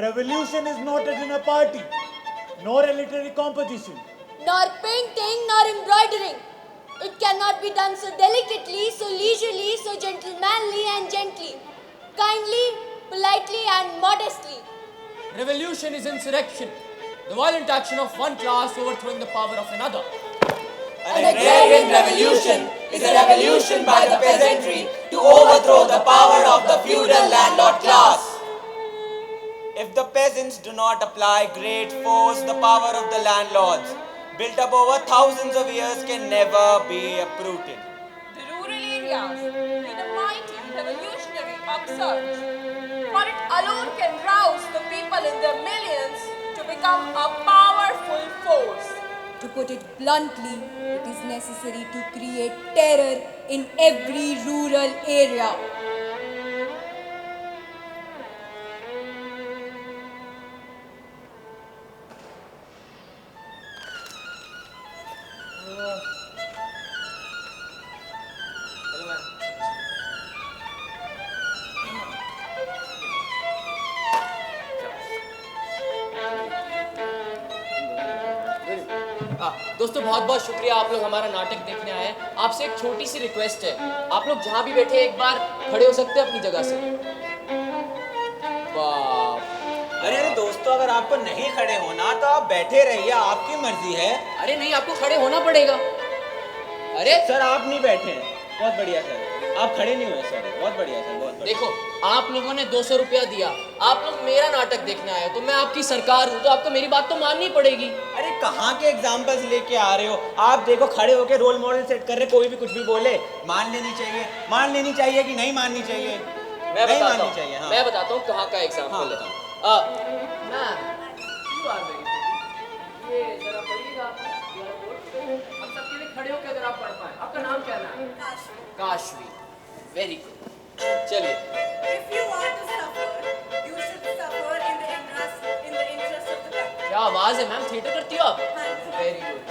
revolution is not a dinner party, nor a literary composition. Nor painting, nor embroidering. It cannot be done so delicately, so leisurely, so gentlemanly and gently, kindly, politely and modestly. Revolution is insurrection, the violent action of one class overthrowing the power of another. An agrarian revolution is a revolution by the peasantry to overthrow the power of the feudal landlord class. If the peasants do not apply great force, the power of the landlords, built up over thousands of years, can never be uprooted. The rural areas need a mighty revolutionary upsurge, for it alone can rouse the people in their millions to become a powerful force. To put it bluntly, it is necessary to create terror in every rural area. दोस्तों बहुत बहुत शुक्रिया आप लोग हमारा नाटक देखने आए हैं। आपसे एक छोटी सी रिक्वेस्ट है, आप लोग जहाँ भी बैठे एक बार खड़े हो सकते हैं अपनी जगह से। वाह। अरे दोस्तों, अगर आपको नहीं खड़े होना तो आप बैठे रहिए, आपकी मर्जी है। अरे नहीं, आपको खड़े होना पड़ेगा। अरे सर आप नहीं बैठे हैं, बहुत बढ़िया सर। आप खड़े नहीं हुए सर, बहुत बढ़िया सर, बहुत बढ़िया। देखो, आप लोगों ने 200 रुपया दिया, आप लोग मेरा नाटक देखने आए हो, तो मैं आपकी सरकार हूँ, तो आपको मेरी बात तो माननी पड़ेगी। अरे कहाँ के एग्जाम्पल्स लेके आ रहे हो आप? देखो खड़े होके रोल मॉडल सेट कर रहे, कोई भी कुछ भी बोले मान लेनी चाहिए। मान लेनी चाहिए कि नहीं माननी चाहिए? नहीं माननी चाहिए। हाँ। मैं बताता हूँ कहाँ का एग्जाम्पल है। ये जरा पढ़िएगा, हम सबके लिए खड़े होकर अगर आप पढ़ पाए। आपका नाम क्या है? काशवी। Very good. चलिए। If you want to suffer, you should suffer in the interest of the country. क्या आवाज है मैम, थिएटर करती हो आप? Very good.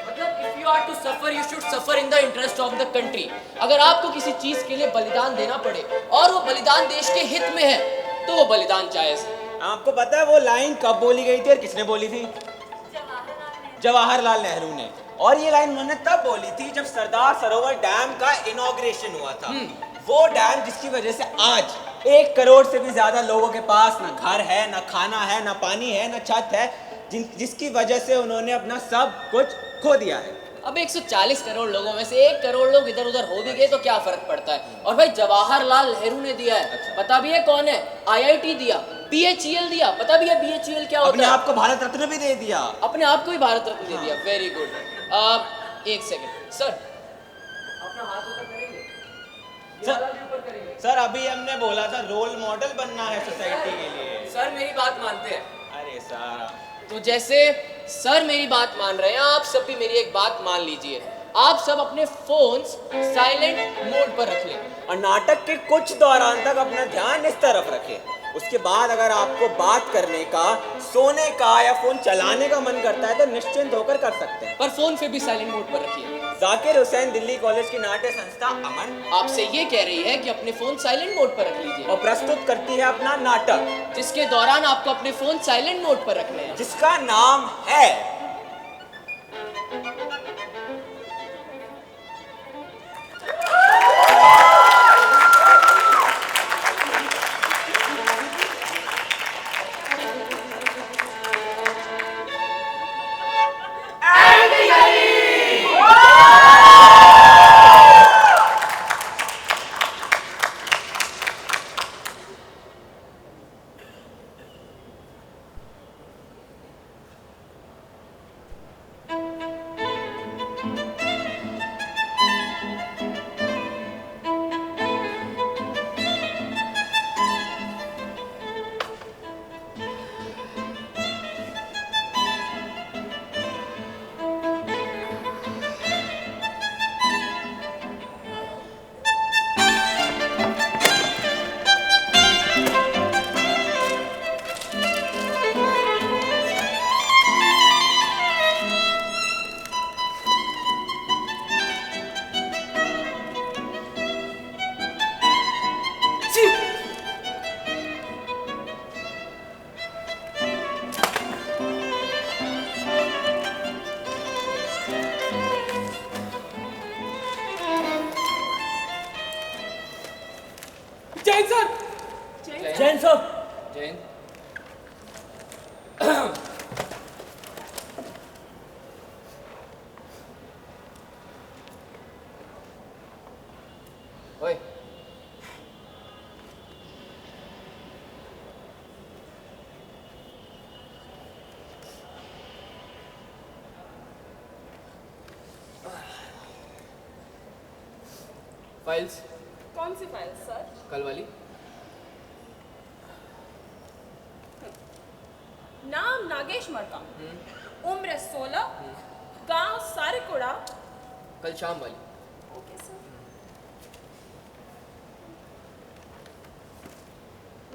मतलब if you are to suffer, you should suffer in the interest of the country. अगर आपको किसी चीज के लिए बलिदान देना पड़े और वो बलिदान देश के हित में है, तो वो बलिदान जायज है। आपको पता है वो लाइन कब बोली गई थी और किसने बोली थी? जवाहरलाल नेहरू ने। और ये लाइन उन्होंने तब बोली थी जब सरदार सरोवर डैम का इनॉग्रेशन हुआ था। वो डैम जिसकी वजह से आज 1 करोड़ से भी ज्यादा लोगों के पास ना घर है, ना खाना है, ना पानी है, ना छत है, जिसकी वजह से उन्होंने अपना सब कुछ खो दिया है। अब 140 करोड़ लोगों में से 1 करोड़ लोग इधर उधर हो भी गए तो क्या फर्क पड़ता है? और भाई जवाहरलाल नेहरू ने दिया है। अच्छा। पता भी है कौन है? IIT दिया, BHEL दिया। पता भी है BHEL क्या होता है? अपने आप को भारत रत्न भी दे दिया। अपने आप को ही भारत रत्न दे दिया। Very good. एक सेकंड सर, अपना हाथ ऊपर करेंगे? सर अभी हमने बोला था रोल मॉडल बनना है सोसाइटी के लिए। सर मेरी बात मानते हैं? अरे सर, तो जैसे सर मेरी बात मान रहे हैं, आप सब भी मेरी एक बात मान लीजिए। आप सब अपने फोन्स साइलेंट मोड पर रख लें और नाटक के कुछ दौरान तक अपना ध्यान इस तरफ रखें। उसके बाद अगर आपको बात करने का, सोने का या फोन चलाने का मन करता है तो निश्चिंत होकर कर सकते हैं, पर फोन फिर भी साइलेंट मोड पर रखिए। जाकिर हुसैन दिल्ली कॉलेज की नाट्य संस्था अमन आपसे ये कह रही है कि अपने फोन साइलेंट मोड पर रख लीजिए और प्रस्तुत करती है अपना नाटक, जिसके दौरान आपको अपने फोन साइलेंट मोड पर रखने हैं, जिसका नाम है जैन सर। जैन ओए फाइल्स कौन सी फाइल सर? कल वाली। नाम नागेश मरका, उम्र 16, गांव सारेकुड़ा। कल शाम वाली। Okay sir.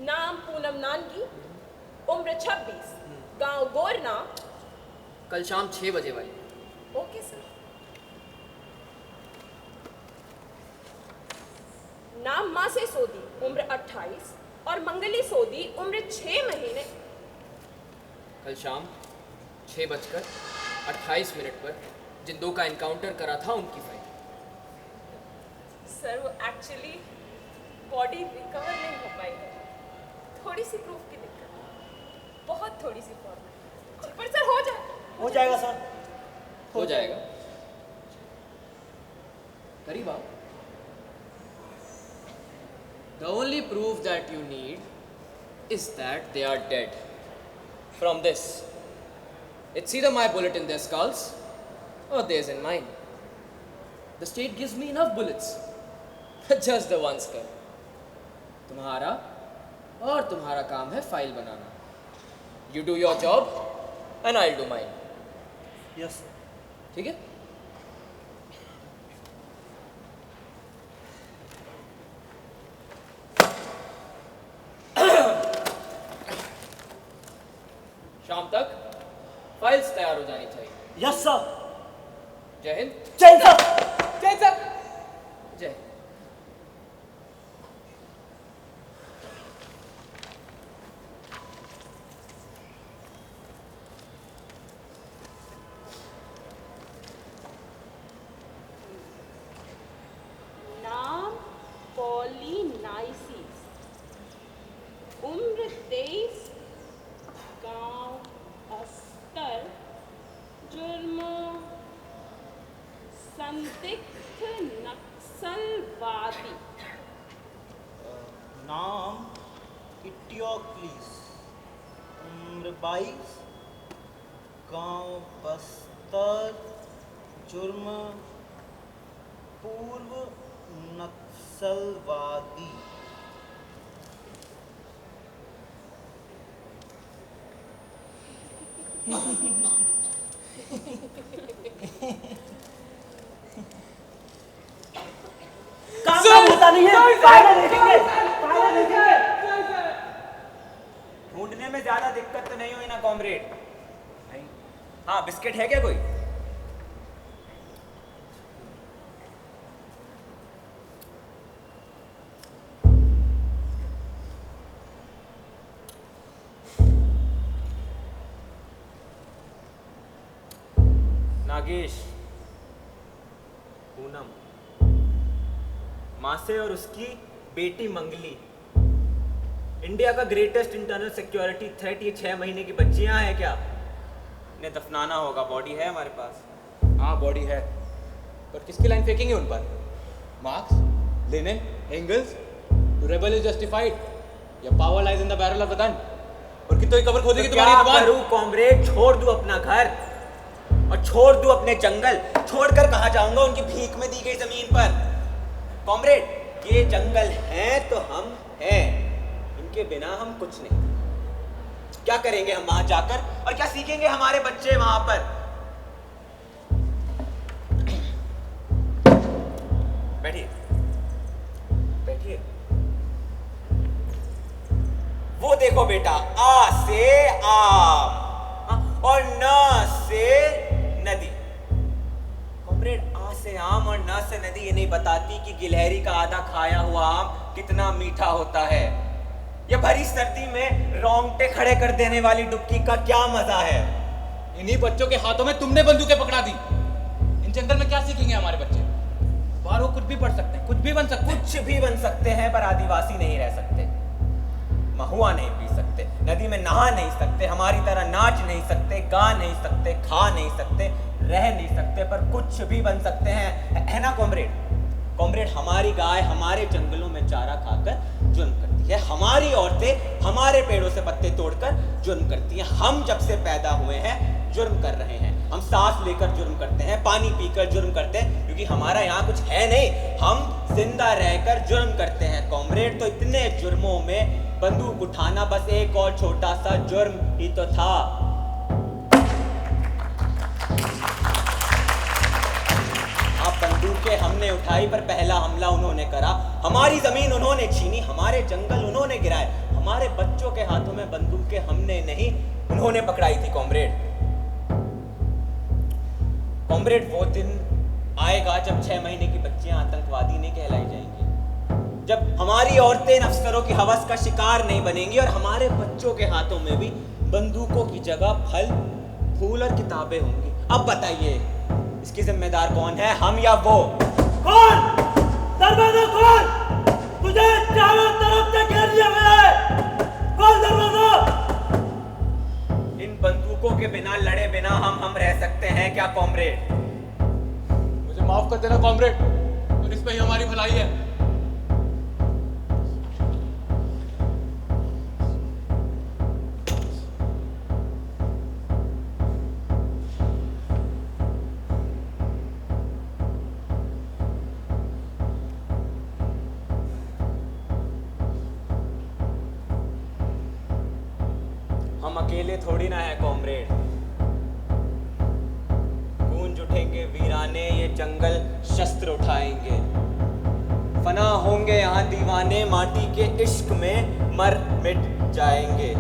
नाम पूनम नानकी, उम्र 26, गांव गोरना। कल शाम 6 बजे वाली। Okay sir. नाम मासे सोदी, उम्र 28 और मंगली सोदी, उम्र 6 महीने। कल शाम 6:28 पर जिन दो का एनकाउंटर करा था उनकी फाइल। सर वो एक्चुअली बॉडी रिकवर नहीं हो पाई है, थोड़ी सी प्रूफ की दिक्कत है, बहुत थोड़ी सी फॉर्मेट, पर सर हो जाएगा सर। हो जाएगा। करीब आओ। The only proof that you need is that they are dead. From this, it's either my bullet in their skulls or theirs in mine. The state gives me enough bullets, just the one skull. तुम्हारा और तुम्हारा काम है file banana. You do your job and I'll do mine. Yes sir. ठीक है? शाम तक files तैयार हो जानी चाहिए। Yes sir. जय हिंद। जैन सर। जय सर। जय। नाम पॉलीनाइसिस, उम्र 23, गांव अस्तर, जुर्म संदिग्ध नक्सलवादी। नाम इटियोक्लिस, उम्र 22, गांव बस्तर, जुर्म पूर्व नक्सलवादी। काम होता नहीं है। फाइल देखेंगे, फाइल देखेंगे। ढूंढने में ज्यादा दिक्कत तो नहीं हुई ना कॉमरेड? नहीं। हाँ, बिस्किट है क्या कोई? नागेश, पूनम, मासे और उसकी बेटी मंगली, इंडिया का ग्रेटेस्ट इंटरनल सिक्योरिटी थ्रेट। ये 6 महीने की बच्चियां हैं क्या? इन्हें दफनाना होगा। बॉडी है हमारे पास? हाँ बॉडी है, पर किसकी लाइन फेंकेंगे उन पर? Marx, Lenin, Engels? To rebel is justified, your power lies in the barrel of the gun. और कितनी कब्र खोदेगी तो तुम्हारी जुबान? करूं कॉमरेड? छोड़ दूं अपना घर और छोड़ दूं अपने जंगल? छोड़कर कहाँ जाऊंगा उनकी भीख में दी गई जमीन पर? कॉमरेड, ये जंगल हैं तो हम हैं, इनके बिना हम कुछ नहीं। क्या करेंगे हम वहां जाकर, और क्या सीखेंगे हमारे बच्चे वहां पर? बैठिए, बैठिए। वो देखो बेटा, आ से आम और न से नदी। कॉमरेड, आ से आम और न से नदी ये नहीं बताती कि गिलहरी का आधा खाया हुआ आम कितना मीठा होता है। ये भरी सर्दी में रोंगटे खड़े कर देने वाली डुबकी का क्या मजा है? इन्हीं बच्चों के हाथों में तुमने बंदूकें पकड़ा दी। इन जंगल में क्या सीखेंगे हमारे बच्चे? बाहर वो कुछ भी पढ़ सकते हैं, कुछ भी बन सकते हैं। कुछ भी बन सकते हैं, पर आदिवासी नहीं रह सकते। महुआ नहीं पी सकते, नदी में नहा नहीं सकते, हमारी तरह नाच नहीं सकते, गा नहीं सकते, खा नहीं सकते, रह नहीं सकते, पर कुछ भी बन सकते हैं, है ना कॉमरेड? कॉमरेड, हमारी गाय हमारे जंगलों में चारा खाकर जुर्म करती है, हमारी औरतें हमारे पेड़ों से पत्ते तोड़कर जुर्म करती हैं। हम जब से पैदा हुए हैं जुर्म कर रहे हैं। हम सांस लेकर जुर्म करते हैं, पानी पीकर जुर्म करते हैं, क्योंकि हमारा यहाँ कुछ है नहीं, हम जिंदा रहकर जुर्म करते हैं। कॉमरेड, तो इतने जुर्मों में बंदूक उठाना बस एक और छोटा सा जुर्म ही तो था। अब बंदूकें हमने उठाई पर पहला हमला उन्होंने करा, हमारी जमीन उन्होंने छीनी, हमारे जंगल उन्होंने गिराए, हमारे बच्चों के हाथों में बंदूकें हमने नहीं उन्होंने पकड़ाई थी। कॉमरेड, वो दिन आएगा जब 6 महीने की बच्चियां आतंकवादी नहीं कहलाई जाएंगी, जब हमारी औरतें अफसरों की हवस का शिकार नहीं बनेंगी और हमारे बच्चों के हाथों में भी बंदूकों की जगह फल, फूल और किताबें होंगी। अब बताइए, इसकी जिम्मेदार कौन है, हम या वो? कौन? दरवाजा खोल! तुझे चारों तरफ से घेर लिया गया है। खोल दरवाजा! इन बंदूकों के बिना लड़े बिना हम रह सकते हैं क्या कॉमरेड? मुझे माफ कर देना कॉमरेड, और इस पे ही हमारी भलाई है। हम अकेले थोड़ी ना है कॉमरेड, गूंज उठेंगे वीराने ये जंगल, शस्त्र उठाएंगे, फना होंगे यहाँ दीवाने, माटी के इश्क में मर मिट जाएंगे।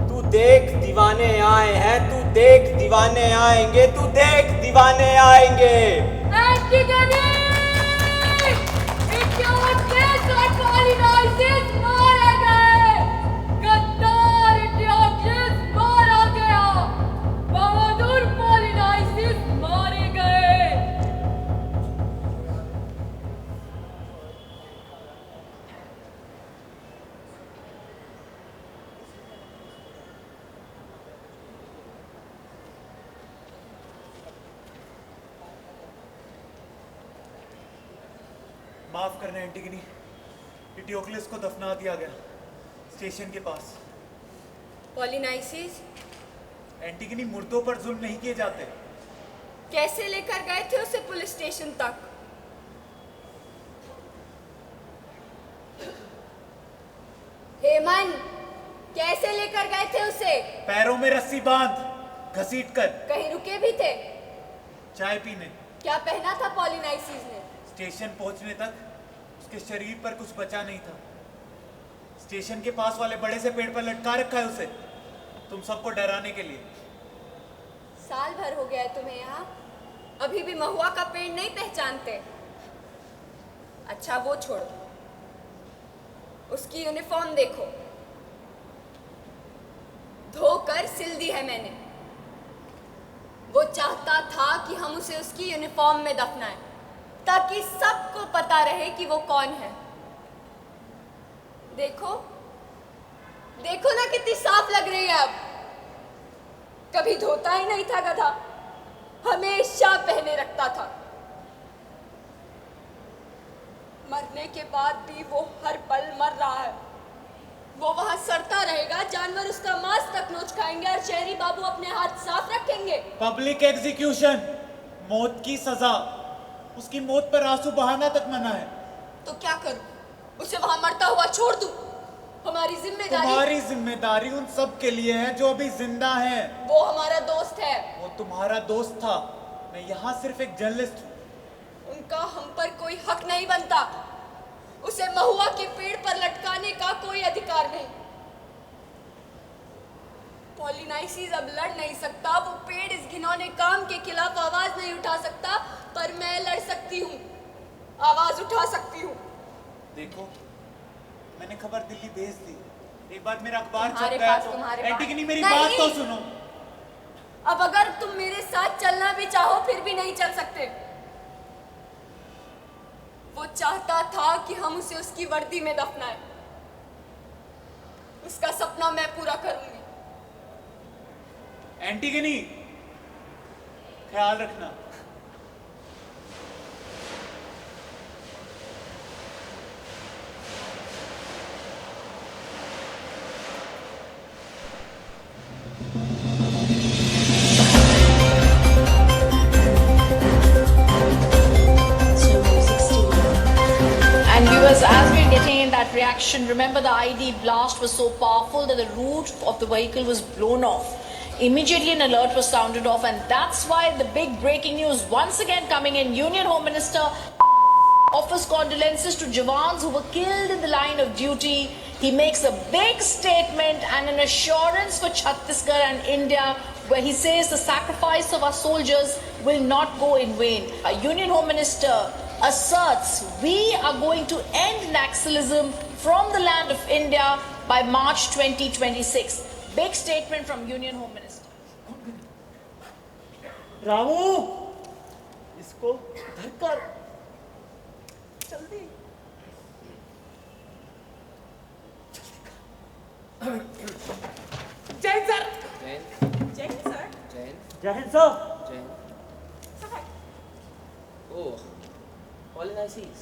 तू देख दीवाने आए हैं, तू देख दीवाने आएंगे, तू देख दीवाने आएंगे। एंटीगनी! इडियोट्स और पॉलिनाइजेस मारे गए! गद्दार इडियोट्स मारा गया! बहादुर पॉलिनाइजेस मारे गए! माफ करना एंटिगनी, इटियोक्लिस को दफना दिया गया स्टेशन के पास। पॉलिनाइसिस एंटिगनी, मुर्दों पर जुल्म नहीं किए जाते। कैसे लेकर गए थे उसे पुलिस स्टेशन तक? हेमन, कैसे लेकर गए थे उसे? पैरों में रस्सी बांध घसीट कर। कहीं रुके भी थे? चाय पीने। क्या पहना था पॉलिनाइसिस ने? स्टेशन पहुंचने तक उसके शरीर पर कुछ बचा नहीं था। स्टेशन के पास वाले बड़े से पेड़ पर लटका रखा है उसे, तुम सबको डराने के लिए। साल भर हो गया है तुम्हें यहाँ, अभी भी महुआ का पेड़ नहीं पहचानते? अच्छा वो छोड़ो, उसकी यूनिफॉर्म देखो, धोकर सिल दी है मैंने। वो चाहता था कि हम उसे उसकी यूनिफॉर्म में दफनाएं, ताकि सबको पता रहे कि वो कौन है। देखो देखो ना कितनी साफ लग रही है अब। कभी धोता ही नहीं था गधा, हमेशा पहने रखता था। मरने के बाद भी वो हर पल मर रहा है। वो वहां सड़ता रहेगा, जानवर उसका मांस तक नोच खाएंगे और शहरी बाबू अपने हाथ साफ रखेंगे। पब्लिक एग्जीक्यूशन, मौत की सजा, उसकी मौत पर आंसू बहाना तक मना है। तो क्या करूं? उसे वहां मरता हुआ छोड़ दूं? हमारी जिम्मेदारी। तुम्हारी जिम्मेदारी उन सब के लिए है जो अभी जिंदा हैं। वो हमारा दोस्त है। वो तुम्हारा दोस्त था, मैं यहाँ सिर्फ एक जर्नलिस्ट हूँ। उनका हम पर कोई हक नहीं बनता। उसे महुआ के पेड़ पर लटकाने का कोई अधिकार नहीं। पॉलिनाइसिस अब लड़ नहीं सकता, वो पेड़ इस घिनौने काम के खिलाफ आवाज नहीं उठा सकता, पर मैं लड़ सकती हूँ, आवाज उठा सकती हूँ। देखो, मैंने खबर दिल्ली भेज दी, एक बार मेरा अखबार छप तुम्हारे गया पास, तो। तुम्हारे पास। एंटिगनी, मेरी नहीं। बात तो सुनो। अब अगर तुम मेरे साथ चलना भी चाहो फिर भी नहीं चल सकते। वो चाहता था कि हम उसे उसकी वर्दी में दफनाएं, उसका सपना मैं पूरा करूंगी। एंटीगनी, ख्याल रखना। And viewers, as we're getting in that reaction, remember the ID blast was so powerful that the roof of the vehicle was blown off. Immediately an alert was sounded off, and that's why the big breaking news once again coming in. Union Home Minister offers condolences to Jawans who were killed in the line of duty. He makes a big statement and an assurance for Chhattisgarh and India, where he says the sacrifice of our soldiers will not go in vain. A Union Home Minister asserts we are going to end Naxalism from the land of India by March 2026. Big statement from Union Home Minister. Ramu, इसको धरकर जल्दी। Jain sir. Jain Jain sir. Jain जय हिंद साहब। Jain sir. Oh, polynices.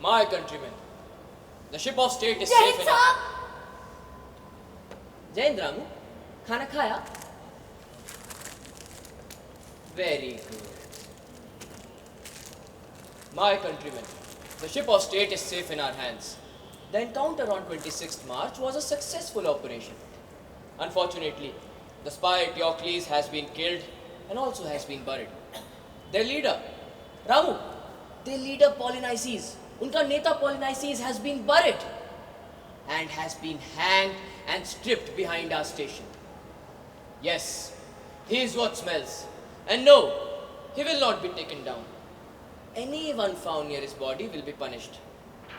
My countrymen, the ship of state is safe enough. Jain Ramu, खाना खाया? Very good. My countrymen, the ship of state is safe in our hands. The encounter on 26th March was a successful operation. Unfortunately, the spy Teocles has been killed and also has been buried. Their leader, Ramu, their leader Polynices, unka neta Polynices has been buried and has been hanged and stripped behind our station. Yes, he is what smells. And no, he will not be taken down. Anyone found near his body will be punished.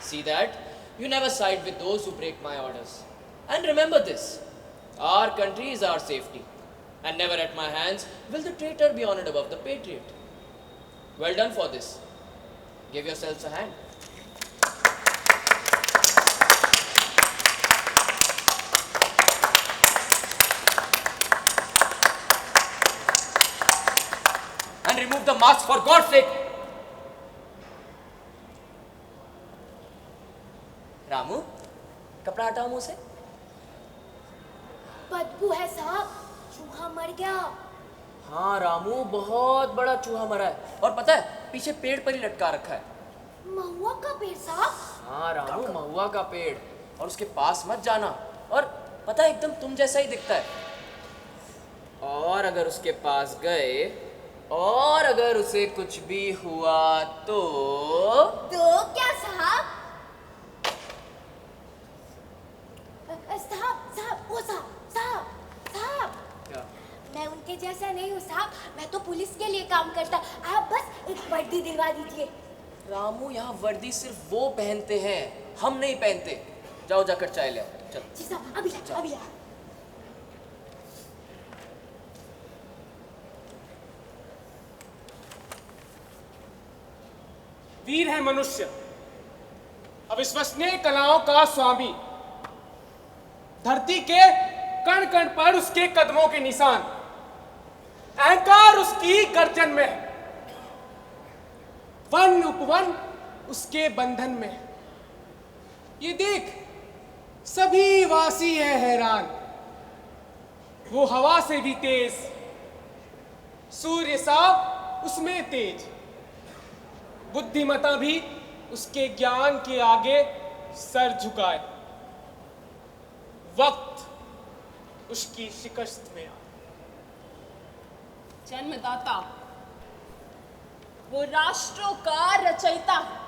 See that you never side with those who break my orders. And remember this, our country is our safety. And never at my hands will the traitor be honored above the patriot. Well done for this. Give yourselves a hand. And remove the mask for God's sake. Ramu, कपड़ा हटाओ मुंह से। बदबू है साहब, चूहा मर गया। हाँ रामू, बहुत बड़ा चूहा मरा है और पता है पीछे पेड़ पर ही लटका रखा है। महुआ का पेड़ साहब? हाँ रामू, महुआ का पेड़, और उसके पास मत जाना। और पता है एकदम तुम जैसा ही दिखता है। और अगर उसके पास गए और अगर उसे कुछ भी हुआ तो क्या साहब? साहब क्या? मैं उनके जैसा नहीं हूँ साहब, मैं तो पुलिस के लिए काम करता। आप बस एक वर्दी दिलवा दीजिए। रामू, यहाँ वर्दी सिर्फ वो पहनते हैं, हम नहीं पहनते। जाओ जाकर चाय ले आओ, चलो। जी साहब, अभी ला। वीर है मनुष्य, अविश्वसनीय कलाओं का स्वामी। धरती के कण कण पर उसके कदमों के निशान, अहंकार उसकी गर्जन में है, वन उपवन उसके बंधन में। ये देख सभी वासी है हैरान, वो हवा से भी तेज, सूर्य सा उसमें तेज, बुद्धिमता भी उसके ज्ञान के आगे सर झुकाए। वक्त उसकी शिकस्त में आए। जन्मदाता, वो राष्ट्रों का रचयिता है,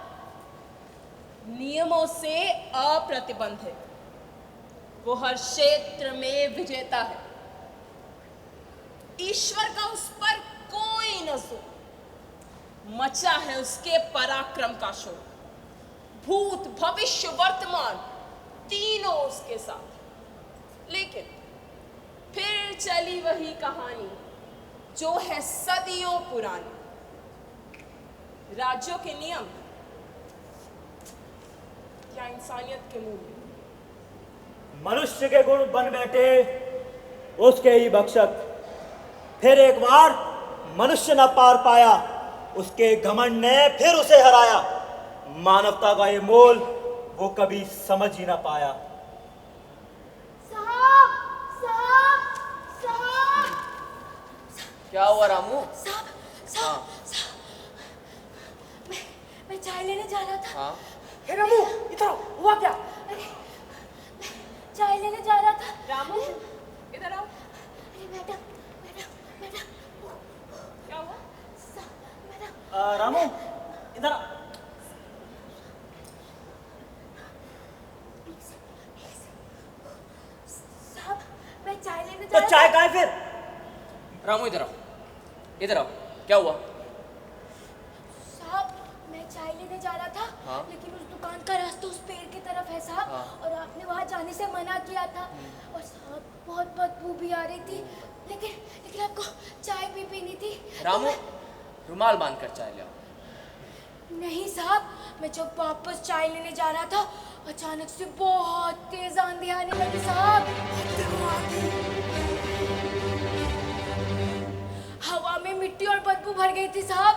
नियमों से अप्रतिबंधित। वो हर क्षेत्र में विजेता है। ईश्वर का उस पर कोई न जोर, मचा है उसके पराक्रम का शोर। भूत भविष्य वर्तमान तीनों उसके साथ। लेकिन फिर चली वही कहानी जो है सदियों पुरानी। राज्यों के नियम या इंसानियत के मूल्य? मनुष्य के गुण बन बैठे उसके ही भक्षक। फिर एक बार मनुष्य न पार पाया, उसके घमंड ने फिर उसे हराया। मानवता का ये मोल वो कभी समझ ही ना पाया। साहब, साहब, साहब, क्या हुआ रामू? साहब, साहब, साहब, मैं चाय लेने जा रहा था। हाँ हे रामू, इधर आओ, हुआ क्या? अरे, मैं चाय लेने जा रहा था। रामू, इधर आओ। अरे मैडम, मैडम, मैडम, क्या हुआ? मैडम, रामू इधर आ। साहब, मैं चाय लेने जा तो रहा चाय था। का है फिर? रामू इधर आओ, इधर आओ, क्या हुआ? साहब, मैं चाय लेने जा रहा था। हाँ? लेकिन उस दुकान का रास्ता उस पेड़ की तरफ है साहब। हाँ। और आपने वहाँ जाने से मना किया था। और साहब बहुत बदबू भी आ रही थी। लेकिन लेकिन आपको चाय भी पीनी थी। रामू, रुमाल बांध कर चाय ले आओ। नहीं साहब, मैं जब वापस चाय लेने जा रहा था अचानक से बहुत तेज आंधी आने लगी साहब। हवा में मिट्टी और बदबू भर गई थी साहब।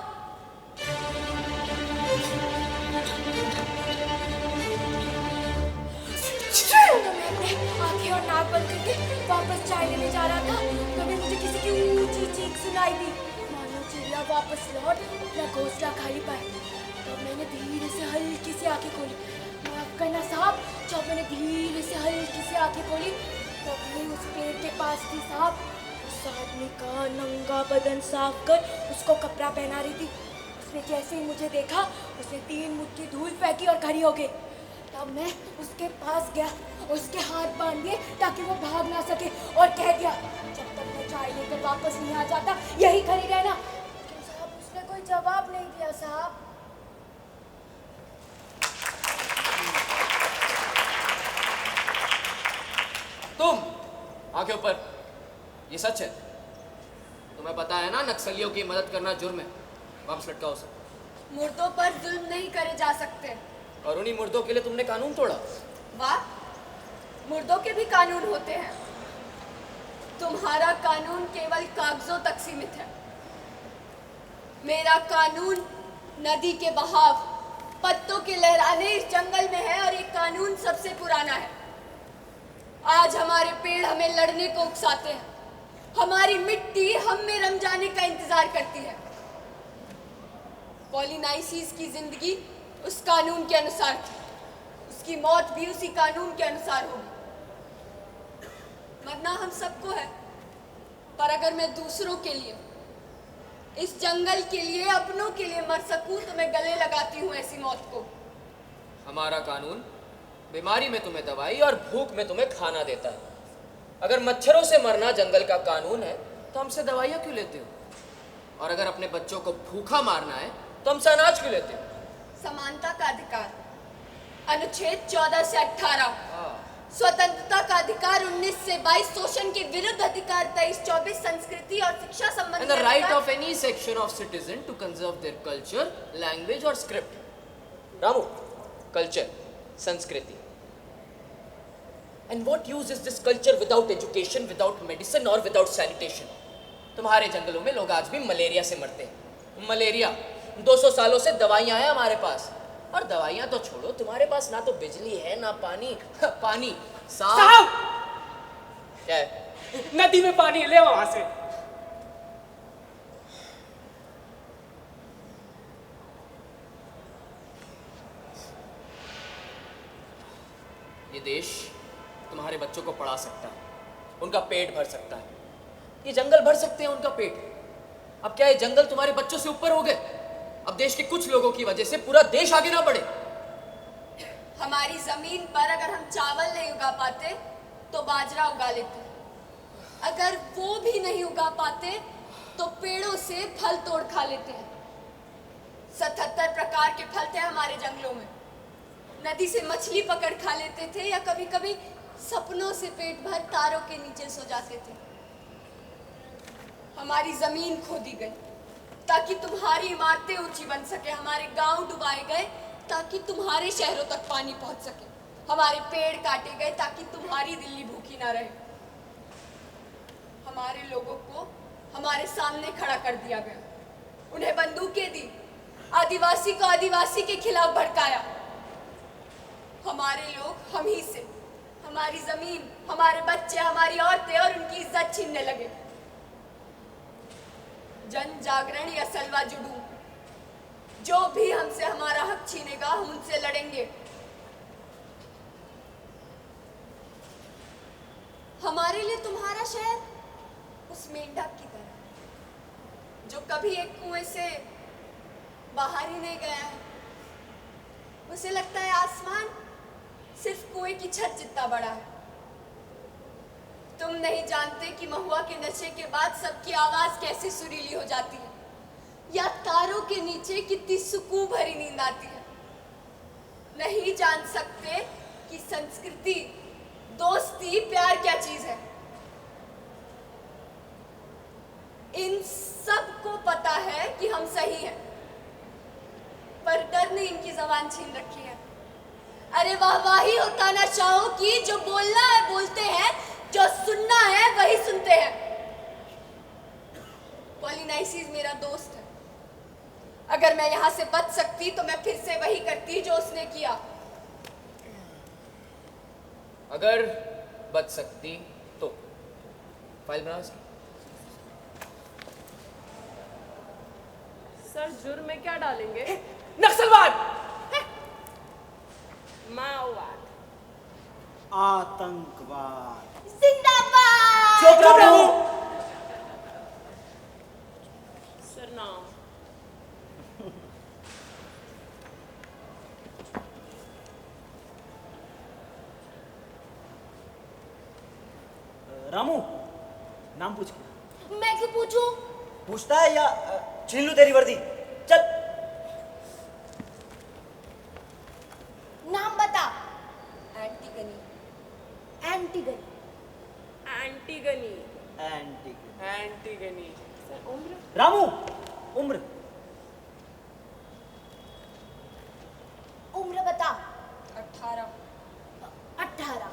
तो मैं अपने आंखें और नाक बंद करके वापस चाय लेने जा रहा था, तभी मुझे किसी की ऊंची चीख सुनाई दी, मानो चिड़िया वापस लौट अपना घोंसला खाली पाए। तब मैंने धीरे से हल्की सी आंखें खोली। माफ करना साहब, जब मैंने धीरे से हल्की सी आंखें खोली तभी उस पेड़ के पास थी साहब उस आदमी का नंगा बदन साफ कर उसको कपड़ा पहना रही थी। उसने जैसे ही मुझे देखा उसने 3 मुट्ठी धूल फेंकी और खड़ी हो गई। तब मैं उसके पास गया, उसके हाथ बांध दिए ताकि वो भाग ना सके और कह दिया, जब तक मैं चाय लेकर वापस नहीं आ जाता यही खड़ी रहना। लेकिन साहब उसने कोई जवाब नहीं दिया साहब। तुम आंखें ऊपर, ये सच है? तुम्हें पता है ना नक्सलियों की मदद करना जुर्म है। वापस लटकाओ उसे। मुर्दों पर जुल्म नहीं करे जा सकते। और उन्हीं मुर्दों के लिए तुमने कानून तोड़ा। वाह, मुर्दों के भी कानून होते हैं। तुम्हारा कानून केवल कागजों तक सीमित है। मेरा कानून नदी के बहाव, पत्तों के लहराने इस जंगल में है और ये कानून सबसे पुराना है। आज हमारे पेड़ हमें लड़ने को उकसाते हैं, हमारी मिट्टी हम में रम जाने का इंतजार करती है। पॉलिनाइसिस की जिंदगी उस कानून के अनुसार थी, उसकी मौत भी उसी कानून के अनुसार होगी। मरना हम सबको है, पर अगर मैं दूसरों के लिए, इस जंगल के लिए, अपनों के लिए मर सकूं तो मैं गले लगाती हूँ ऐसी मौत को। हमारा कानून बीमारी में तुम्हें दवाई और भूख में तुम्हें खाना देता है। अगर मच्छरों से मरना जंगल का कानून है तो हमसे दवाइयाँ क्यों लेते हो? और अगर अपने बच्चों को भूखा मारना है तो हमसे अनाज क्यों लेते हो? समानता का अधिकार, अनुच्छेद 14 से 18, स्वतंत्रता का अधिकार 19 से 22, शोषण के विरुद्ध अधिकार 23-24, संस्कृति और शिक्षा संबंधी And the right of any section of citizen to conserve their culture, language or script. Ramu, culture, संस्कृति. And what use is this culture without education, without medicine or without sanitation? तुम्हारे जंगलों में लोग आज भी मलेरिया से मरते हैं। मलेरिया 200 सालों से दवाइयां हैं हमारे पास, और दवाइयां तो छोड़ो, तुम्हारे पास ना तो बिजली है ना पानी। पानी साहब, क्या है? नदी में पानी ले वहां से। ये देश तुम्हारे बच्चों को पढ़ा सकता है, उनका पेट भर सकता है। ये जंगल भर सकते हैं उनका पेट। अब क्या ये जंगल तुम्हारे बच्चों से ऊपर हो गए? अब देश के कुछ लोगों की वजह से पूरा देश आगे ना बढ़े। हमारी जमीन पर अगर हम चावल नहीं उगा पाते तो बाजरा उगा लेते, अगर वो भी नहीं उगा पाते तो पेड़ों से फल तोड़ खा लेते हैं। 77 प्रकार के फल थे हमारे जंगलों में। नदी से मछली पकड़ खा लेते थे, या कभी कभी सपनों से पेट भर तारों के नीचे सो जाते थे। हमारी जमीन खोदी गई, ताकि तुम्हारी इमारतें ऊंची बन सके, हमारे गांव डुबाए गए ताकि तुम्हारे शहरों तक पानी पहुंच सके, हमारे पेड़ काटे गए ताकि तुम्हारी दिल्ली भूखी ना रहे, हमारे लोगों को हमारे सामने खड़ा कर दिया गया, उन्हें बंदूकें दी, आदिवासी को आदिवासी के खिलाफ भड़काया। हमारे लोग हम ही से हमारी जमीन, हमारे बच्चे, हमारी औरतें और उनकी इज्जत छीनने लगे। जन जागरण या सलवा जुडू, जो भी हमसे हमारा हक छीनेगा हम उनसे लड़ेंगे। हमारे लिए तुम्हारा शहर उस मेंढक की तरह जो कभी एक कुएं से बाहर ही नहीं गया है। उसे लगता है आसमान सिर्फ कुएं की छत जितना बड़ा है। तुम नहीं जानते कि महुआ के नशे के बाद सबकी आवाज कैसे सुरीली हो जाती है, या तारों के नीचे कितनी सुकून भरी नींद आती है। नहीं जान सकते कि संस्कृति, दोस्ती, प्यार क्या चीज है। इन सबको पता है कि हम सही हैं, पर डर ने इनकी जबान छीन रखी है। अरे वाहवाही हो तानाशाहों की, जो बोलना है बोलते हैं, जो सुनना है वही सुनते हैं। पॉलिनाइसिस मेरा दोस्त है। अगर मैं यहां से बच सकती तो मैं फिर से वही करती जो उसने किया। अगर बच सकती तो फाइल बनाओ इसकी। सर जुर्म में क्या डालेंगे? नक्सलवाद, माओवाद, आतंकवाद। जिंदाबाद। चुप रहो। सर नाम? रामू, नाम पूछ के। मैं क्यों पूछूं? पूछता है या छीन लूं तेरी वर्दी? चल। नाम बता। एंटीगनी। एंटीगनी। एंटीगनी। एंटीगनी। एंटीगनी। सर उम्र? रामू, उम्र? उम्र बता। 18। 18।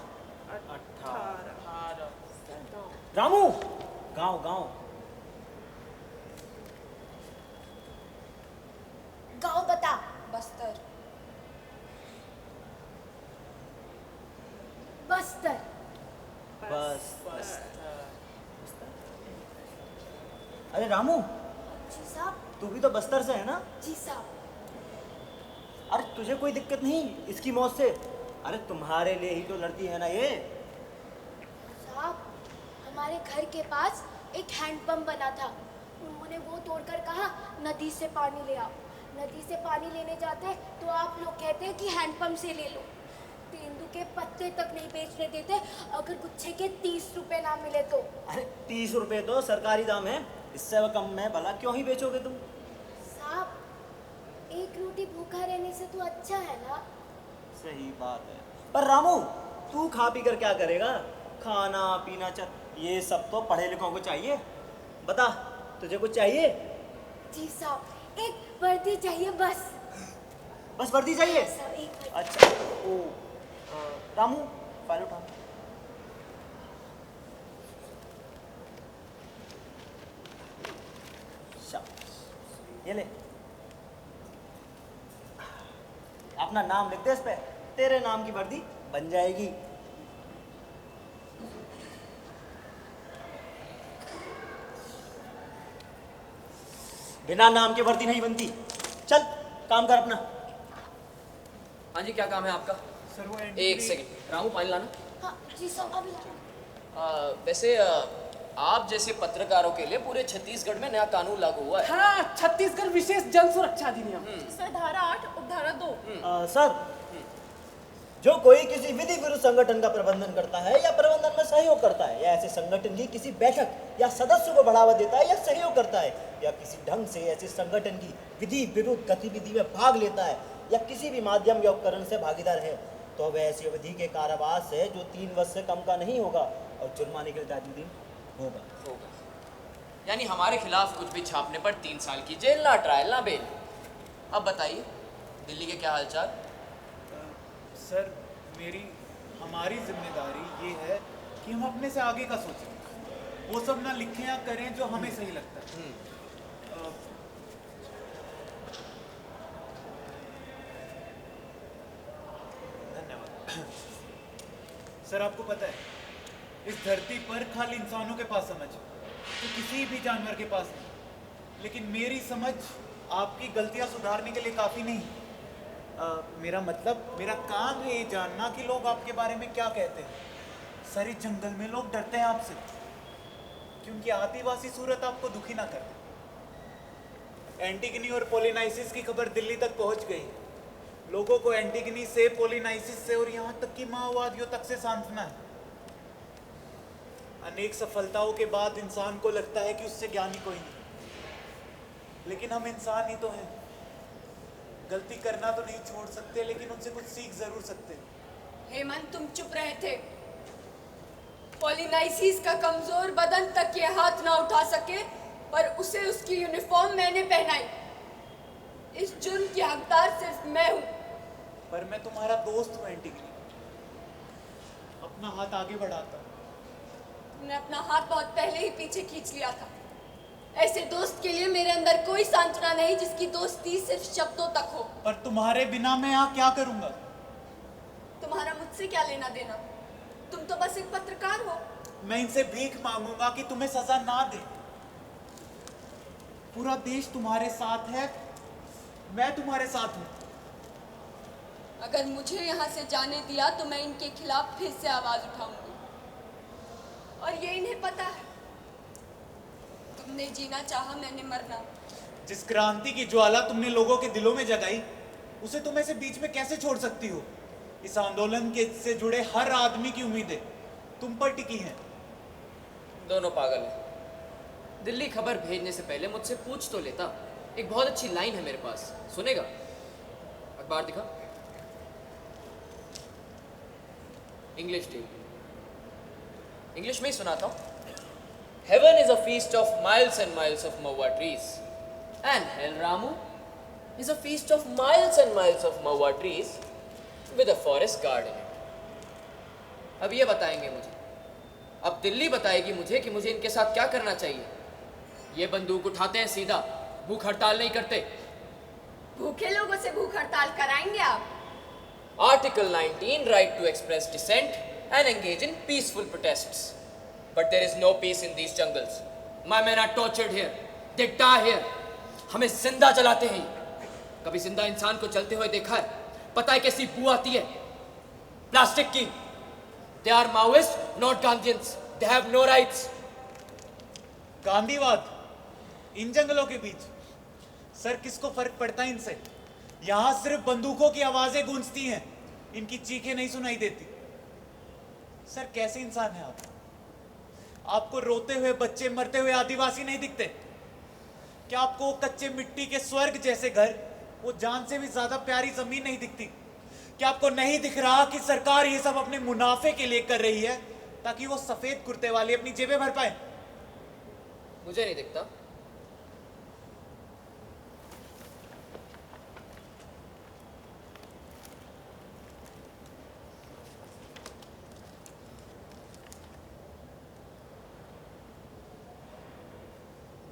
18। सर नाम? रामू, गांव गांव। गांव बता। बस्तर। बस्तर। बस। अरे रामू, जी साहब। तू भी तो बस्तर से है ना? जी साहब। अरे तुझे कोई दिक्कत नहीं इसकी मौत से? अरे तुम्हारे लिए ही तो लड़ती है ना ये। साहब, हमारे घर के पास एक हैंडपंप बना था। उन्होंने वो तोड़कर कहा नदी से पानी ले आओ। नदी से पानी लेने जाते तो आप लोग कहते हैं कि हैंडपंप से ले लो। तेंदू के पत्ते तक नहीं बेचने देते अगर गुच्छे के 30 रुपए ना मिले तो। अरे 30 रुपए तो सरकारी दाम है, इससे वो कम में भला क्यों ही बेचोगे तुम? साहब, एक रोटी भूखा रहने से तो अच्छा है ना। सही बात है, पर रामू तू खा पी कर क्या करेगा? खाना पीना ये सब तो पढ़े लिखों को चाहिए। बता, तुझे कुछ चाहिए? जी साहब, एक वर्दी चाहिए बस। बस वर्दी चाहिए? साहब, एक वर्दी। अच्छा। ओ रामू, फाइल उठा। ये ले, अपना नाम लिख दे इस पे। तेरे नाम की वर्दी बन जाएगी। बिना नाम के वर्दी नहीं बनती। चल काम कर अपना। हाँ जी, क्या काम है आपका? सर वो एक सेकंड, रामू पानी लाना। हाँ जी साहब, अभी वैसे आप जैसे पत्रकारों के लिए पूरे छत्तीसगढ़ में नया कानून लागू हुआ है। हाँ, छत्तीसगढ़ विशेष जन सुरक्षा अधिनियम। सर धारा 8 उपधारा 2। सर, जो कोई किसी विधि विरुद्ध संगठन का प्रबंधन करता है या प्रबंधन में सहयोग करता है या ऐसे संगठन की किसी बैठक या सदस्य को बढ़ावा देता है या सहयोग करता है या किसी ढंग से ऐसे संगठन की विधि विरुद्ध गतिविधि में भाग लेता है या किसी भी माध्यम या उपकरण से भागीदार है तो वह ऐसी अवधि के कारावास है जो 3 वर्ष से कम का नहीं होगा और जुर्माने के लिए 10 दिन होगा। यानी हमारे खिलाफ कुछ भी छापने पर 3 साल की जेल, ना ट्रायल ना बेल। अब बताइए दिल्ली के क्या हालचाल? सर हमारी जिम्मेदारी ये है कि हम अपने से आगे का सोचें, वो सब ना लिखें या करें जो हमें सही लगता है। धन्यवाद। सर आपको पता है इस धरती पर खाली इंसानों के पास समझ है, तो किसी भी जानवर के पास नहीं। लेकिन मेरी समझ आपकी गलतियां सुधारने के लिए काफ़ी नहीं। मेरा मतलब मेरा काम है ये जानना कि लोग आपके बारे में क्या कहते हैं। सर इस जंगल में लोग डरते हैं आपसे क्योंकि आदिवासी सूरत आपको दुखी ना करते। एंटीगनी और पोलिनाइसिस की खबर दिल्ली तक पहुंच गई। लोगों को एंटीगनी से, पोलिनाइसिस से और यहाँ तक कि माओवादियों तक से सांत्वना है। अनेक सफलताओं के बाद इंसान को लगता है कि उससे ज्ञानी कोई नहीं, लेकिन हम इंसान ही तो हैं। गलती करना तो नहीं छोड़ सकते, लेकिन उनसे कुछ सीख जरूर सकते हैं। हेमंत तुम चुप रहे थे। पोलिनाइसिस का कमजोर बदन तक ये हाथ ना उठा सके, पर उसे उसकी यूनिफॉर्म मैंने पहनाई। इस जुर्म की हकदार सिर्फ मैं हूं। पर मैं तुम्हारा दोस्त हूं एंटीगनी, अपना हाथ आगे बढ़ाता। तुमने अपना हाथ बहुत पहले ही पीछे खींच लिया था। ऐसे दोस्त के लिए मेरे अंदर कोई सांत्वना नहीं जिसकी दोस्ती सिर्फ शब्दों तक हो। पर तुम्हारे बिना मैं यहाँ क्या करूंगा? तुम्हारा मुझसे क्या लेना देना? तुम तो बस एक पत्रकार हो। मैं इनसे भीख मांगूंगा कि तुम्हें सजा ना दे। पूरा देश तुम्हारे साथ है, मैं तुम्हारे साथ हूं। अगर मुझे यहाँ से जाने दिया तो मैं इनके खिलाफ फिर से आवाज उठाऊंगी, और ये इन्हें पता है। तुमने जीना चाहा, मैंने मरना। जिस क्रांति की ज्वाला तुमने लोगों के दिलों में जगाई, उसे तुम ऐसे बीच में कैसे छोड़ सकती हो? इस आंदोलन के से जुड़े हर आदमी की उम्मीदें तुम पर टिकी हैं। दोनों पागल हैं। दिल्ली खबर भेजने से पहले मुझसे पूछ तो लेता। एक बहुत अच्छी लाइन है मेरे पास, सुनेगा? अखबार दिखा। इंग्लिश टी, इंग्लिश में ही सुनाता हूँ। Heaven is a feast of miles and miles of maua trees, and Hell Ramu is a feast of miles and miles of maua trees with a forest guard in it. अब ये बताएंगे मुझे, अब दिल्ली बताएगी मुझे कि मुझे इनके साथ क्या करना चाहिए। ये बंदूक उठाते हैं सीधा, भूख हड़ताल नहीं करते। भूखे लोगों से भूख हड़ताल कराएंगे आप? Article 19, right to express dissent and engage in peaceful protests. But there is no peace in these jungles. My men are tortured here. They die here. हमें जिंदा जलाते हैं। कभी जिंदा इंसान को चलते हुए देखा है? पता है कैसी बू आती है? प्लास्टिक की। They are Maoists, not Gandhians. They have no rights. गांधीवाद इन जंगलों के बीच। सर किसको फर्क पड़ता है इनसे? यहाँ सिर्फ बंदूकों की आवाजें गूंजती हैं, इनकी चीखें नहीं सुनाई देती। सर कैसे इंसान है आप? आपको रोते हुए बच्चे, मरते हुए आदिवासी नहीं दिखते? क्या आपको कच्चे मिट्टी के स्वर्ग जैसे घर, वो जान से भी ज्यादा प्यारी जमीन नहीं दिखती? क्या आपको नहीं दिख रहा कि सरकार ये सब अपने मुनाफे के लिए कर रही है ताकि वो सफेद कुर्ते वाले अपनी जेबें भर पाए? मुझे नहीं दिखता।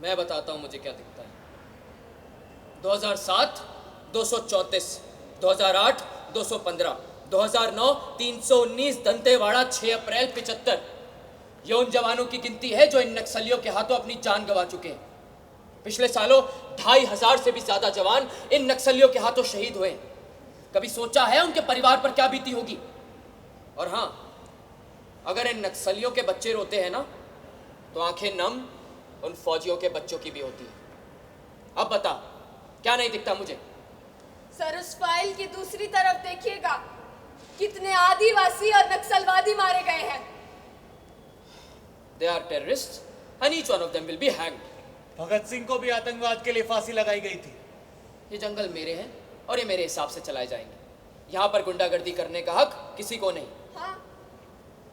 मैं बताता हूं मुझे क्या दिखता है। 2007 234, 2008 215, 2009 319, दंतेवाड़ा 6 अप्रैल 75। ये उन जवानों की गिनती है जो इन नक्सलियों के हाथों अपनी जान गंवा चुके हैं। पिछले सालों 2500 से भी ज्यादा जवान इन नक्सलियों के हाथों शहीद हुए। कभी सोचा है उनके परिवार पर क्या बीती होगी? और हाँ, अगर इन नक्सलियों के बच्चे रोते हैं ना, तो आंखें नम उन फौजियों के बच्चों की भी होती है। अब बता, क्या नहीं दिखता मुझे? सर उस फाइल की दूसरी तरफ देखिएगा, कितने आदिवासी और नक्सलवादी मारे गए हैं। They are terrorists and each one of them will be hanged. Bhagat Singh को भी आतंकवाद के लिए फांसी लगाई गई थी। ये जंगल मेरे हैं और ये मेरे हिसाब से चलाए जाएंगे। यहाँ पर गुंडागर्दी करने का हक किसी को नहीं। हाँ,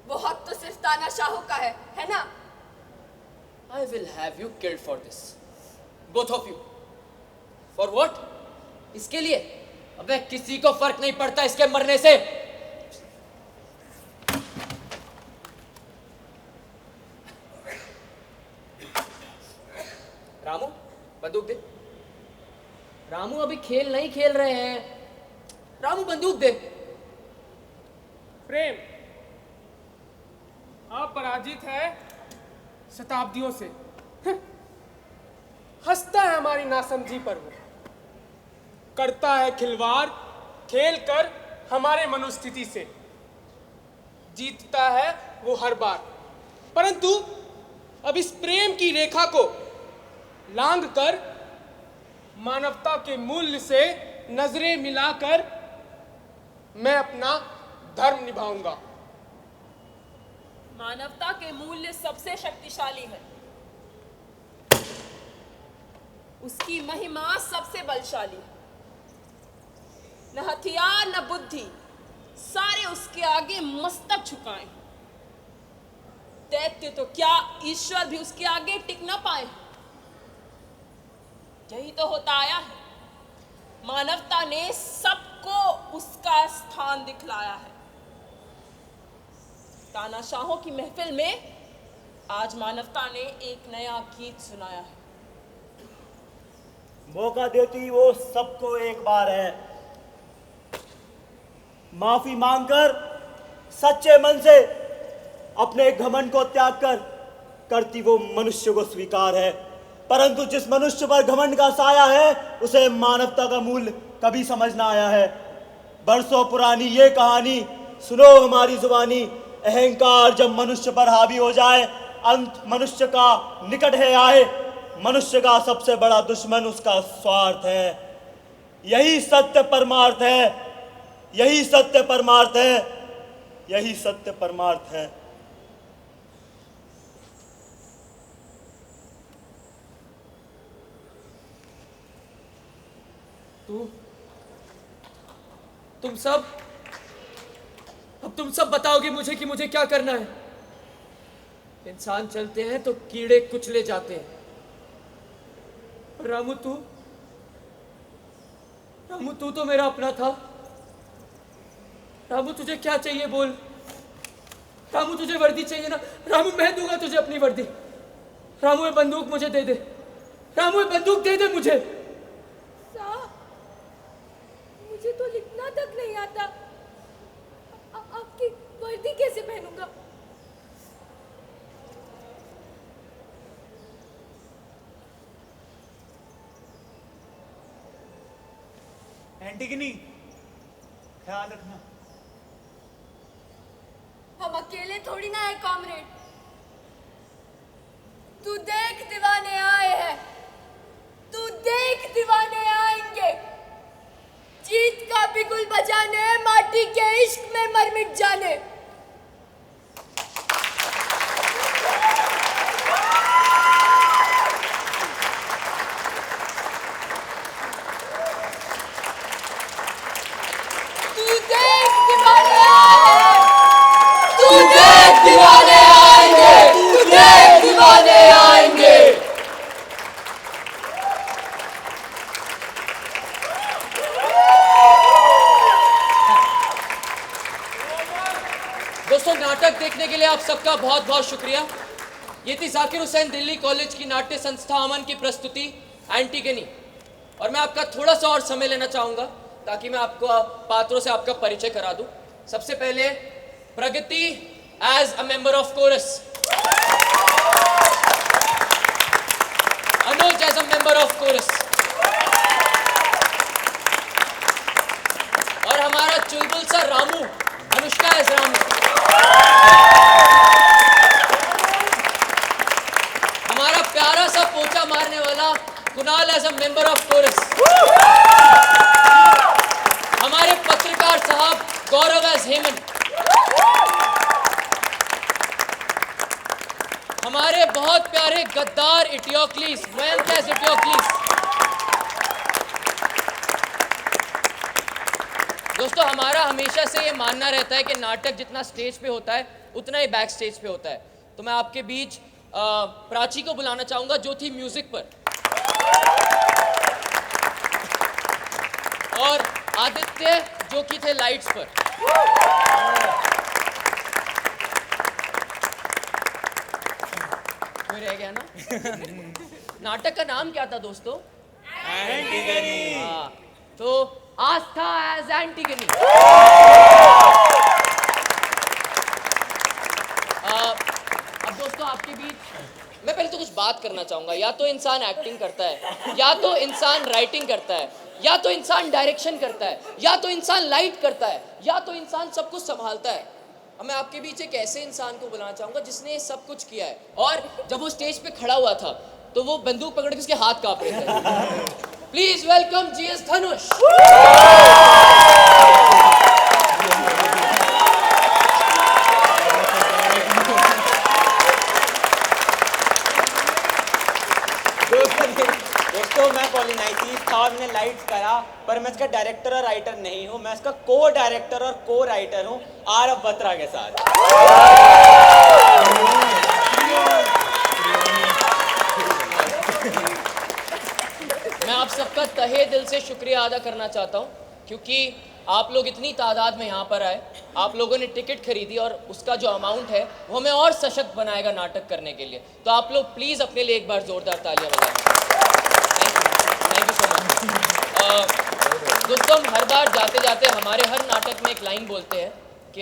वो हक तो सिर्फ तानाशाहों का है ना? I I will have you killed for this. Both of you. For what? इसके लिए? अबे किसी को फर्क नहीं पड़ता इसके मरने से. रामू, बंदूक दे. रामू अभी खेल नहीं खेल रहे हैं. रामू बंदूक दे. प्रेम, आप पराजित है शताब्दियों से. हंसता है हमारी नासमझी पर वो, करता है खिलवाड़ खेल कर हमारे मनोस्थिति से. जीतता है वो हर बार, परंतु अब इस प्रेम की रेखा को लांघ कर मानवता के मूल्य से नजरें मिलाकर मैं अपना धर्म निभाऊंगा. मानवता के मूल्य सबसे शक्तिशाली है, उसकी महिमा सबसे बलशाली है. न हथियार न बुद्धि, सारे उसके आगे मस्तक झुकाए. दैत्य तो क्या, ईश्वर भी उसके आगे टिक न पाए. यही तो होता आया है. मानवता ने सबको उसका स्थान दिखलाया है. तानाशाहों की महफिल में आज मानवता ने एक नया गीत सुनाया है. मौका देती वो सबको एक बार है. माफी मांगकर सच्चे मन से अपने घमंड को त्याग कर करती वो मनुष्य को स्वीकार है. परंतु जिस मनुष्य पर घमंड का साया है उसे मानवता का मूल्य कभी समझ ना आया है. बरसों पुरानी ये कहानी सुनो हमारी जुबानी. अहंकार जब मनुष्य पर हावी हो जाए, अंत मनुष्य का निकट है आए. मनुष्य का सबसे बड़ा दुश्मन उसका स्वार्थ है. यही सत्य परमार्थ है, यही सत्य परमार्थ है, यही सत्य परमार्थ है. तुम सब बताओगे मुझे कि मुझे क्या करना है. इंसान चलते हैं तो कीड़े कुचले जाते हैं. रामू तू तो मेरा अपना था. रामू तुझे क्या चाहिए बोल. रामू तुझे वर्दी चाहिए ना. रामू मैं दूंगा तुझे अपनी वर्दी. रामू ये बंदूक मुझे दे दे. रामू ये बंदूक दे दे मुझे. मुझे तो लिखना तक नहीं आता. आपकी वर्दी कैसे पहनूंगा? एंटिगनी, ख्याल रखना. हम अकेले थोड़ी ना है कॉमरेड. तू देख दीवाने आए हैं, तू देख दीवाने आएंगे. जीत का बिगुल बजाने, माटी के इश्क में मर मिट जाने. तू देख दीवाने आए, तू देख दीवाने आएंगे, तू देख दीवाने आएंगे. दोस्तों, नाटक देखने के लिए आप सबका बहुत बहुत शुक्रिया. ये थी जाकिर हुसैन दिल्ली कॉलेज की नाट्य संस्था अमन की प्रस्तुति एंटिगनी. और मैं आपका थोड़ा सा और समय लेना चाहूँगा ताकि मैं आपको पात्रों से आपका परिचय करा दूं. सबसे पहले Pragati as a member of chorus, Anuj as a member of chorus, और हमारा चुलबुल सा रामू, अनुष्का एज रामू. हमारा प्यारा सा पोचा मारने वाला Kunal as a member of chorus. हमारे पत्रकार साहब गौरव एज हेमंत. हमारे बहुत प्यारे गद्दार इटियोक्लीस, मयंक एज इटियोक्लीस. दोस्तों, हमारा हमेशा से ये मानना रहता है कि नाटक जितना स्टेज पे होता है उतना ही बैक स्टेज पे होता है. तो मैं आपके बीच प्राची को बुलाना चाहूंगा जो थी म्यूजिक पर, और आदित्य जो कि थे लाइट्स पर। कोई रह गया ना? नाटक का नाम क्या था दोस्तों? एंटीगनी। हाँ, तो आस्था एज एंटीगनी। अब दोस्तों आपके बीच मैं पहले तो कुछ बात करना चाहूंगा। या तो इंसान एक्टिंग करता है, या तो इंसान राइटिंग करता है, या तो इंसान डायरेक्शन करता है, या तो इंसान लाइट करता है, या तो इंसान सब कुछ संभालता है। अब मैं आपके बीच एक ऐसे इंसान को बुलाना चाहूंगा जिसने सब कुछ किया है, और जब वो स्टेज पे खड़ा हुआ था तो वो बंदूक पकड़ के उसके हाथ कांप रहे थे। प्लीज वेलकम जीएस धनुष। दोस्तों मैं पॉलिनाइसिस था और मैंने लाइट्स करा, पर मैं इसका डायरेक्टर और राइटर नहीं हूँ, मैं इसका को डायरेक्टर और को राइटर हूँ आरव बत्रा के साथ। मैं आप सबका तहे दिल से शुक्रिया अदा करना चाहता हूँ, क्योंकि आप लोग इतनी तादाद में यहाँ पर आए, आप लोगों ने टिकट खरीदी और उसका जो अमाउंट है वो हमें और सशक्त बनाएगा नाटक करने के लिए। तो आप लोग प्लीज़ अपने लिए एक बार जोरदार तालियां बजाएं। Thank you so much. दोस्तों हम हर बार जाते जाते हमारे हर नाटक में एक लाइन बोलते हैं कि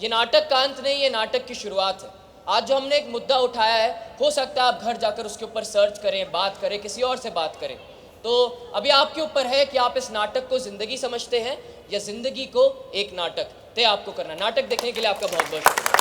ये नाटक का अंत नहीं, ये नाटक की शुरुआत है। आज जो हमने एक मुद्दा उठाया है, हो सकता है आप घर जाकर उसके ऊपर सर्च करें, बात करें, किसी और से बात करें। तो अभी आपके ऊपर है कि आप इस नाटक को जिंदगी समझते हैं या जिंदगी को एक नाटक। तय आपको करना। नाटक देखने के लिए आपका बहुत बहुत शुक्रिया।